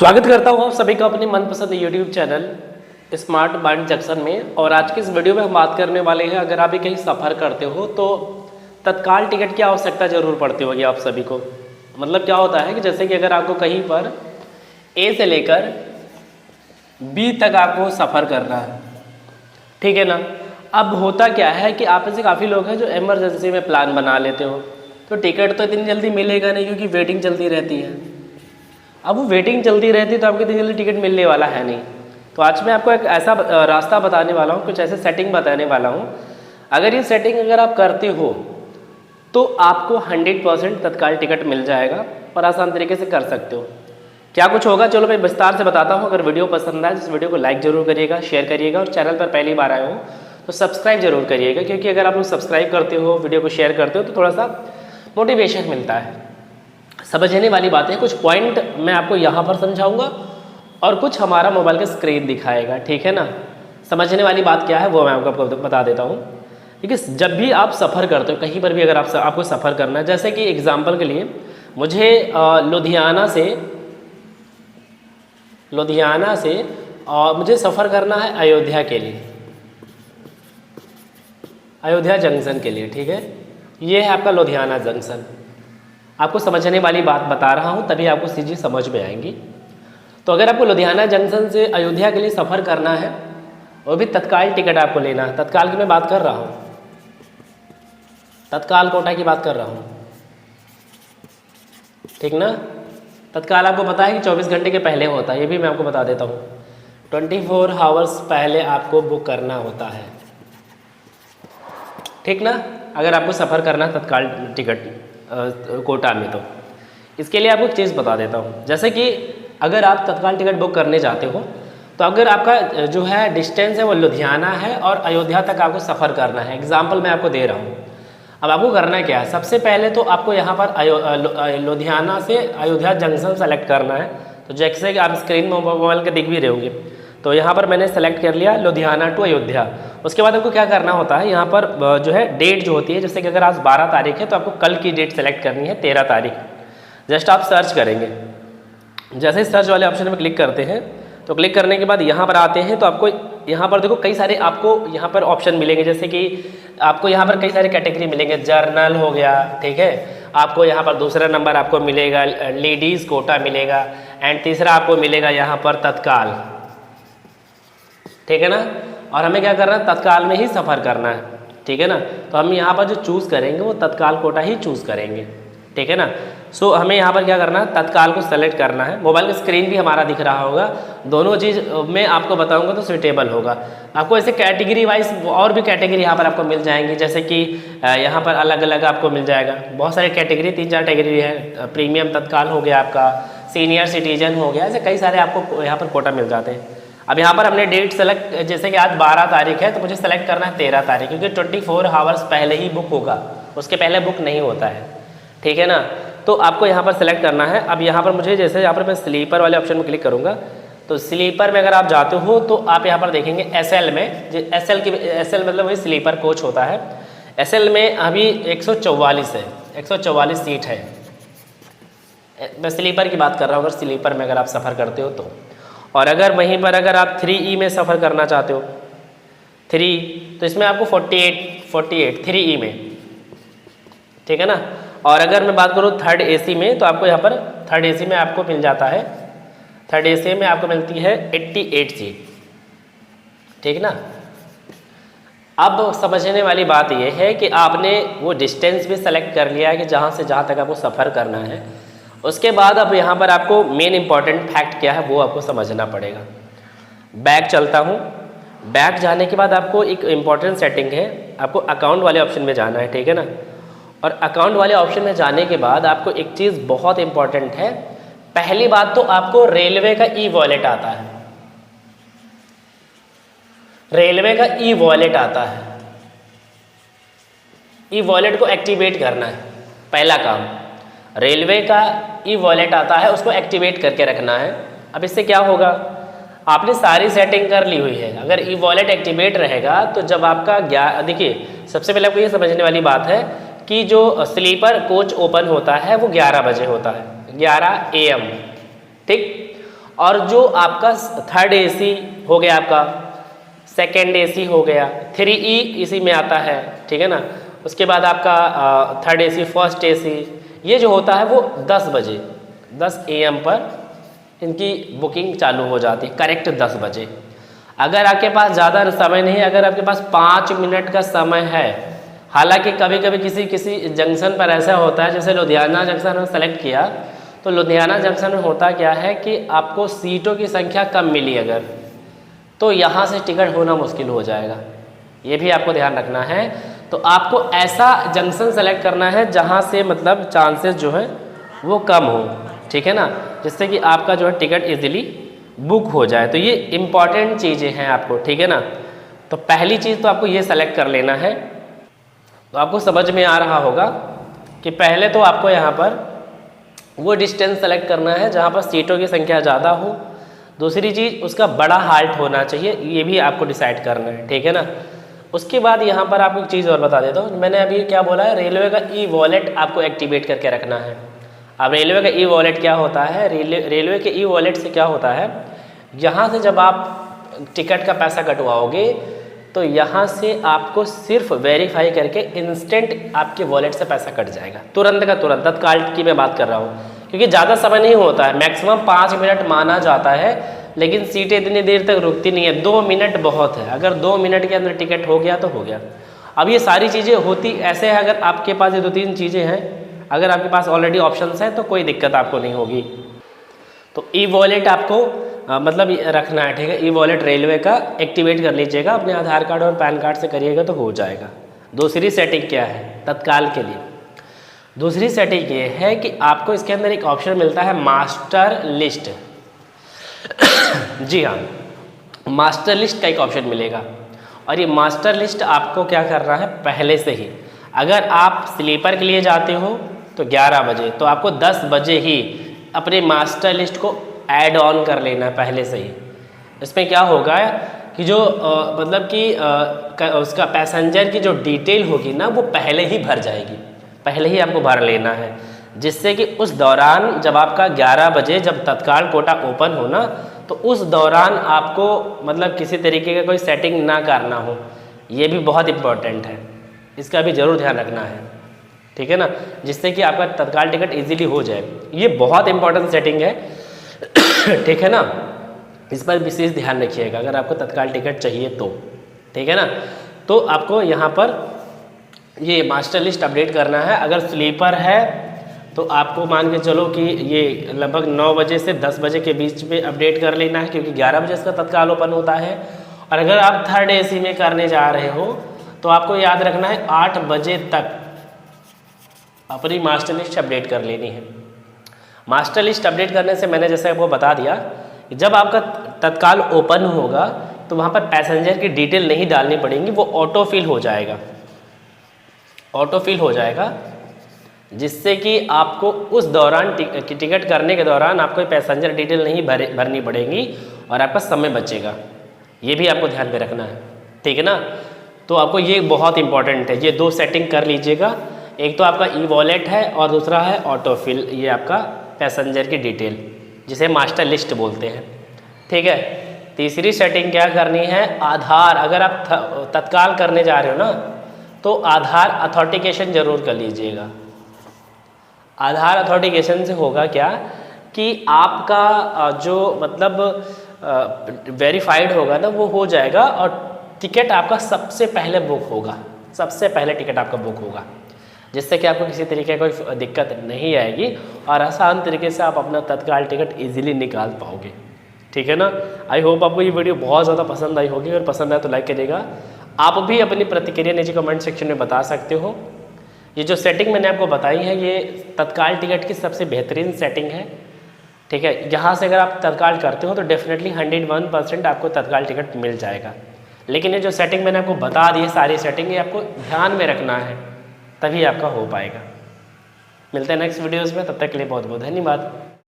स्वागत करता हूँ आप सभी का अपने मनपसंद YouTube channel smart mind junction में। और आज की इस वीडियो में हम बात करने वाले हैं, अगर आप भी कहीं सफ़र करते हो तो तत्काल टिकट की आवश्यकता ज़रूर पड़ती होगी आप सभी को। मतलब क्या होता है कि जैसे कि अगर आपको कहीं पर ए से लेकर बी तक आपको सफ़र करना है, ठीक है ना। अब होता क्या है कि आप में से काफ़ी लोग हैं जो इमरजेंसी में प्लान बना लेते हो, तो टिकट तो इतनी जल्दी मिलेगा नहीं क्योंकि वेटिंग चलती रहती है। अब वो वेटिंग चलती रहती है तो आपको इतनी जल्दी टिकट मिलने वाला है नहीं। तो आज मैं आपको एक ऐसा रास्ता बताने वाला हूँ, कुछ ऐसे सेटिंग बताने वाला हूँ। अगर ये सेटिंग अगर आप करते हो तो आपको 100% तत्काल टिकट मिल जाएगा और आसान तरीके से कर सकते हो। क्या कुछ होगा चलो मैं विस्तार से बताता हूँ। अगर वीडियो पसंद आए तो इस वीडियो को लाइक ज़रूर करिएगा, शेयर करिएगा और चैनल पर पहली बार आए हो तो सब्सक्राइब जरूर करिएगा, क्योंकि अगर आप लोग सब्सक्राइब करते हो, वीडियो को शेयर करते हो तो थोड़ा सा मोटिवेशन मिलता है। समझने वाली बातें कुछ पॉइंट मैं आपको यहाँ पर समझाऊंगा और कुछ हमारा मोबाइल का स्क्रीन दिखाएगा, ठीक है ना। समझने वाली बात क्या है वो मैं आपको बता देता हूँ। देखिए, जब भी आप सफ़र करते हो कहीं पर भी, अगर आपको सफ़र करना है, जैसे कि एग्जांपल के लिए मुझे लुधियाना से मुझे सफ़र करना है अयोध्या के लिए, अयोध्या जंक्शन के लिए, ठीक है। ये है आपका लुधियाना जंक्शन। आपको समझने वाली बात बता रहा हूँ तभी आपको चीज़ें समझ में आएंगी। तो अगर आपको लुधियाना जंक्शन से अयोध्या के लिए सफ़र करना है, वो भी तत्काल टिकट आपको लेना है। तत्काल की मैं बात कर रहा हूँ, तत्काल कोटा की बात कर रहा हूँ, ठीक ना। तत्काल आपको पता है कि 24 घंटे के पहले होता है, ये भी मैं आपको बता देता हूँ। 24 आवर्स पहले आपको बुक करना होता है, ठीक ना। अगर आपको सफ़र करना है तत्काल टिकट कोटा में, तो इसके लिए आपको एक चीज़ बता देता हूँ। जैसे कि अगर आप तत्काल टिकट बुक करने जाते हो तो अगर आपका जो है डिस्टेंस है वो लुधियाना है और अयोध्या तक आपको सफ़र करना है, एग्जाम्पल मैं आपको दे रहा हूँ। अब आपको करना क्या है, सबसे पहले तो आपको यहाँ पर लुधियाना से अयोध्या जंक्शन सेलेक्ट करना है। तो जैसे कि आप स्क्रीन में मोबाइल के दिख भी रहे होंगे, तो यहाँ पर मैंने सेलेक्ट कर लिया लुधियाना टू अयोध्या। उसके बाद आपको क्या करना होता है, यहाँ पर जो है डेट जो होती है, जैसे कि अगर आज 12 तारीख है तो आपको कल की डेट सेलेक्ट करनी है 13 तारीख। जस्ट आप सर्च करेंगे, जैसे ही सर्च वाले ऑप्शन में क्लिक करते हैं तो क्लिक करने के बाद यहाँ पर आते हैं तो आपको यहाँ पर देखो कई सारे आपको यहाँ पर ऑप्शन मिलेंगे। जैसे कि आपको यहाँ पर कई सारे कैटेगरी मिलेंगे, जर्नल हो गया, ठीक है। आपको यहाँ पर दूसरा नंबर आपको मिलेगा लेडीज़ कोटा मिलेगा, एंड तीसरा आपको मिलेगा यहाँ पर तत्काल, ठीक है ना। और हमें क्या करना है, तत्काल में ही सफ़र करना है, ठीक है ना। तो हम यहाँ पर जो चूज़ करेंगे वो तत्काल कोटा ही चूज़ करेंगे, ठीक है ना। सो हमें यहाँ पर क्या करना है, तत्काल को सेलेक्ट करना है। मोबाइल का स्क्रीन भी हमारा दिख रहा होगा, दोनों चीज़ मैं आपको बताऊंगा तो सूटेबल होगा। आपको ऐसे कैटेगरी वाइज और भी कैटेगरी यहाँ पर आपको मिल जाएंगी, जैसे कि यहाँ पर अलग अलग आपको मिल जाएगा बहुत सारे कैटेगरी, 3-4 कैटेगरी है। प्रीमियम तत्काल हो गया आपका, सीनियर सिटीजन हो गया, ऐसे कई सारे आपको यहाँ पर कोटा मिल जाते हैं। अब यहाँ पर हमने डेट सेलेक्ट, जैसे कि आज 12 तारीख है तो मुझे सेलेक्ट करना है 13 तारीख, क्योंकि 24 आवर्स पहले ही बुक होगा, उसके पहले बुक नहीं होता है, ठीक है ना। तो आपको यहाँ पर सेलेक्ट करना है। अब यहाँ पर मुझे जैसे यहाँ पर मैं स्लीपर वाले ऑप्शन में क्लिक करूँगा तो स्लीपर में अगर आप जाते हो तो आप यहाँ पर देखेंगे एसएल में, एसएल मतलब वही स्लीपर कोच होता है। एसएल में अभी 144 है, 144 सीट है। मैं स्लीपर की बात कर रहा हूँ, अगर स्लीपर में अगर आप सफ़र करते हो तो। और अगर वहीं पर अगर आप 3E में सफ़र करना चाहते हो, 3 तो इसमें आपको 48 3E में, ठीक है ना। और अगर मैं बात करूँ 3rd AC में तो आपको यहाँ पर 3rd AC में आपको मिल जाता है, 3rd AC में आपको मिलती है 88 सीट, ठीक ना। अब समझने वाली बात यह है कि आपने वो डिस्टेंस भी सेलेक्ट कर लिया है कि जहाँ से जहाँ तक आपको सफ़र करना है। उसके बाद अब यहाँ पर आपको मेन इंपॉर्टेंट फैक्ट क्या है वो आपको समझना पड़ेगा। बैक चलता हूँ, बैक जाने के बाद आपको एक इम्पॉर्टेंट सेटिंग है, आपको अकाउंट वाले ऑप्शन में जाना है, ठीक है ना। और अकाउंट वाले ऑप्शन में जाने के बाद आपको एक चीज़ बहुत इंपॉर्टेंट है। पहली बात तो आपको रेलवे का ई वॉलेट आता है, रेलवे का ई वॉलेट आता है। ई वॉलेट को एक्टिवेट करना है, पहला काम। रेलवे का ई वॉलेट आता है, उसको एक्टिवेट करके रखना है। अब इससे क्या होगा, आपने सारी सेटिंग कर ली हुई है। अगर ई वॉलेट एक्टिवेट रहेगा तो जब आपका देखिए सबसे पहले आपको ये समझने वाली बात है कि जो स्लीपर कोच ओपन होता है वो 11 बजे होता है, 11 AM, ठीक। और जो आपका थर्ड एसी हो गया, आपका सेकेंड एसी हो गया, 3E इसी में आता है, ठीक है ना। उसके बाद आपका थर्ड एसी, फर्स्ट एसी, ये जो होता है वो 10 बजे 10 AM पर इनकी बुकिंग चालू हो जाती है, करेक्ट 10 बजे। अगर आपके पास ज़्यादा समय नहीं, अगर आपके पास 5 मिनट का समय है, हालांकि कभी कभी किसी जंक्शन पर ऐसा होता है, जैसे लुधियाना जंक्शन में सेलेक्ट किया, तो लुधियाना जंक्शन में होता क्या है कि आपको सीटों की संख्या कम मिली अगर, तो यहाँ से टिकट होना मुश्किल हो जाएगा, ये भी आपको ध्यान रखना है। तो आपको ऐसा जंक्शन सेलेक्ट करना है जहाँ से मतलब चांसेस जो है वो कम हो, ठीक है ना, जिससे कि आपका जो है टिकट इजीली बुक हो जाए। तो ये इम्पॉर्टेंट चीज़ें हैं आपको, ठीक है ना। तो पहली चीज़ तो आपको ये सेलेक्ट कर लेना है। तो आपको समझ में आ रहा होगा कि पहले तो आपको यहाँ पर वो डिस्टेंस सेलेक्ट करना है जहाँ पर सीटों की संख्या ज़्यादा हो। दूसरी चीज़, उसका बड़ा हाल्ट होना चाहिए, ये भी आपको डिसाइड करना है, ठीक है ना। उसके बाद यहाँ पर आपको एक चीज़ और बता देता हूँ, मैंने अभी क्या बोला है, रेलवे का ई-वॉलेट आपको एक्टिवेट करके रखना है। अब रेलवे का ई-वॉलेट क्या होता है, रेलवे के ई-वॉलेट से क्या होता है, यहाँ से जब आप टिकट का पैसा कटवाओगे तो यहाँ से आपको सिर्फ वेरीफाई करके इंस्टेंट आपके वॉलेट से पैसा कट जाएगा, तुरंत का तुरंत, तत्काल की मैं बात कर रहा हूँ, क्योंकि ज़्यादा समय नहीं होता है, मैक्सिमम 5 मिनट माना जाता है, लेकिन सीटें इतनी देर तक रुकती नहीं है, 2 मिनट बहुत है। अगर 2 मिनट के अंदर टिकट हो गया तो हो गया। अब ये सारी चीज़ें होती ऐसे है, अगर आपके पास ये 2-3 चीज़ें हैं, अगर आपके पास ऑलरेडी ऑप्शंस हैं तो कोई दिक्कत आपको नहीं होगी। तो ई-वॉलेट आपको मतलब रखना है, ठीक है। ई-वॉलेट रेलवे का एक्टिवेट कर लीजिएगा, अपने आधार कार्ड और पैन कार्ड से करिएगा तो हो जाएगा। दूसरी सेटिंग क्या है तत्काल के लिए, दूसरी सेटिंग ये है कि आपको इसके अंदर एक ऑप्शन मिलता है मास्टर लिस्ट। जी हाँ, मास्टर लिस्ट का एक ऑप्शन मिलेगा, और ये मास्टर लिस्ट आपको क्या करना है, पहले से ही अगर आप स्लीपर के लिए जाते हो तो 11 बजे, तो आपको 10 बजे ही अपने मास्टर लिस्ट को ऐड ऑन कर लेना है पहले से ही। इसमें क्या होगा कि जो मतलब कि उसका पैसेंजर की जो डिटेल होगी ना, वो पहले ही भर जाएगी, पहले ही आपको भर लेना है, जिससे कि उस दौरान जब आपका 11 बजे जब तत्काल कोटा ओपन हो ना, तो उस दौरान आपको मतलब किसी तरीके का कोई सेटिंग ना करना हो। ये भी बहुत इम्पोर्टेंट है, इसका भी ज़रूर ध्यान रखना है, ठीक है ना, जिससे कि आपका तत्काल टिकट इजीली हो जाए। ये बहुत इंपॉर्टेंट सेटिंग है, ठीक है ना, इस पर विशेष ध्यान रखिएगा अगर आपको तत्काल टिकट चाहिए तो, ठीक है ना। तो आपको यहाँ पर ये मास्टर लिस्ट अपडेट करना है। अगर स्लीपर है तो आपको मान के चलो कि ये लगभग 9 बजे से 10 बजे के बीच में अपडेट कर लेना है, क्योंकि 11 बजे इसका तत्काल ओपन होता है। और अगर आप थर्ड एसी में करने जा रहे हो तो आपको याद रखना है 8 बजे तक अपनी मास्टर लिस्ट अपडेट कर लेनी है। मास्टर लिस्ट अपडेट करने से मैंने जैसे आपको बता दिया कि जब आपका तत्काल ओपन होगा तो वहाँ पर पैसेंजर की डिटेल नहीं डालनी पड़ेगी, वो ऑटो फिल हो जाएगा, ऑटो फिल हो जाएगा, जिससे कि आपको उस दौरान टिकट करने के दौरान आपको पैसेंजर डिटेल नहीं भरनी पड़ेगी और आपका समय बचेगा। ये भी आपको ध्यान में रखना है, ठीक है ना। तो आपको ये बहुत इंपॉर्टेंट है, ये 2 सेटिंग कर लीजिएगा। एक तो आपका ई-वॉलेट है और दूसरा है ऑटो फिल, ये आपका पैसेंजर की डिटेल जिसे मास्टर लिस्ट बोलते हैं, ठीक है। तीसरी सेटिंग क्या करनी है, आधार, अगर आप तत्काल करने जा रहे हो ना तो आधार अथॉन्टिकेशन जरूर कर लीजिएगा। आधार अथॉन्टिकेशन से होगा क्या कि आपका जो मतलब वेरीफाइड होगा ना वो हो जाएगा और टिकट आपका सबसे पहले बुक होगा, सबसे पहले टिकट आपका बुक होगा, जिससे कि आपको किसी तरीके की कोई दिक्कत नहीं आएगी और आसान तरीके से आप अपना तत्काल टिकट इजीली निकाल पाओगे, ठीक है ना। आई होप आपको ये वीडियो बहुत ज़्यादा पसंद आई होगी, अगर पसंद आए तो लाइक करिएगा। आप भी अपनी प्रतिक्रिया नीचे कमेंट सेक्शन में बता सकते हो। ये जो सेटिंग मैंने आपको बताई है ये तत्काल टिकट की सबसे बेहतरीन सेटिंग है, ठीक है। यहाँ से अगर आप तत्काल करते हो तो डेफिनेटली 101% आपको तत्काल टिकट मिल जाएगा। लेकिन ये जो सेटिंग मैंने आपको बता दी है सारी सेटिंग, ये आपको ध्यान में रखना है, तभी आपका हो पाएगा। मिलते हैं नेक्स्ट वीडियोज़ में, तब तक के लिए बहुत बहुत धन्यवाद।